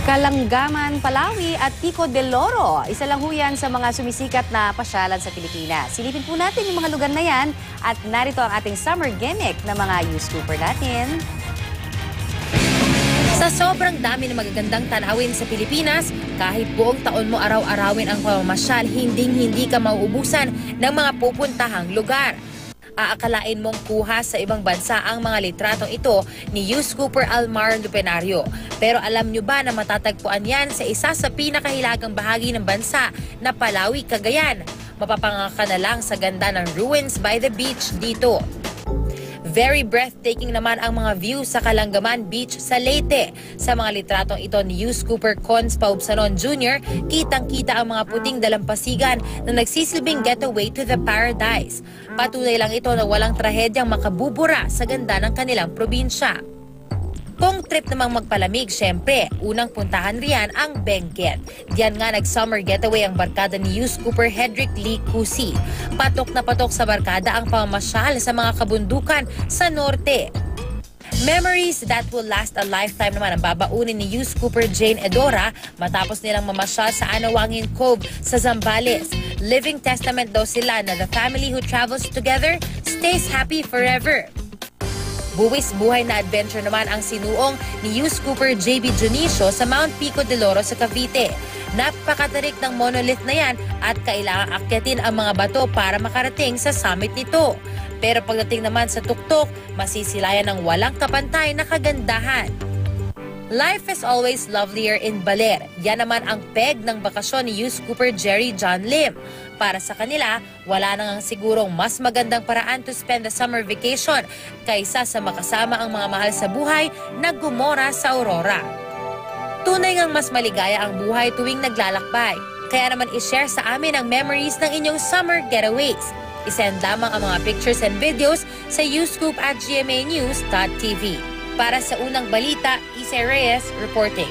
Kalanggaman, Palawi at Pico del Oro. Isa lang ho yan sa mga sumisikat na pasyalan sa Pilipinas. Silipin po natin yung mga lugar na yan at narito ang ating summer gimmick na mga youth-scooper natin. Sa sobrang dami ng magagandang tanawin sa Pilipinas, kahit buong taon mo araw-arawin ang pamamasyal, hinding-hindi ka mauubusan ng mga pupuntahang lugar. Aakalain mong kuha sa ibang bansa ang mga litratong ito ni youth-scooper Almar Lupenario. Pero alam nyo ba na matatagpuan yan sa isa sa pinakahilagang bahagi ng bansa na Palawi, Cagayan? Mapapangaka na lang sa ganda ng ruins by the beach dito. Very breathtaking naman ang mga views sa Kalanggaman Beach sa Leyte. Sa mga litratong ito ni youth-scooper Cons Paubsanon Jr., kitang-kita ang mga puting dalampasigan na nagsisilbing getaway to the paradise. Patuloy lang ito na walang trahedyang makabubura sa ganda ng kanilang probinsya. Kung trip namang magpalamig, syempre, unang puntahan riyan ang Benguet. Diyan nga nag-summer getaway ang barkada ni youth-scooper Hedrick Lee Cusi. Patok na patok sa barkada ang pamamasyal sa mga kabundukan sa norte. Memories that will last a lifetime naman ang babaunin ni youth-scooper Jane Edora matapos nilang mamasyal sa Anawangin Cove sa Zambales. Living testament daw sila na the family who travels together stays happy forever. Buwis-buhay na adventure naman ang sinuong ni youth-scooper JB Junicio sa Mount Pico del Oro sa Cavite. Napakatarik ng monolith na yan at kailangang akyatin ang mga bato para makarating sa summit nito. Pero pagdating naman sa tuktok, masisilayan ng walang kapantay na kagandahan. Life is always lovelier in Baler. Yan naman ang peg ng bakasyon ni youth-scooper Jerry John Lim. Para sa kanila, wala nang sigurong mas magandang paraan to spend the summer vacation kaysa sa makasama ang mga mahal sa buhay na gumora sa Aurora. Tunay ngang mas maligaya ang buhay tuwing naglalakbay. Kaya naman ishare sa amin ang memories ng inyong summer getaways. Isend lamang ang mga pictures and videos sa youscoop@gmanews.tv. Para sa unang balita, Isa Reyes reporting.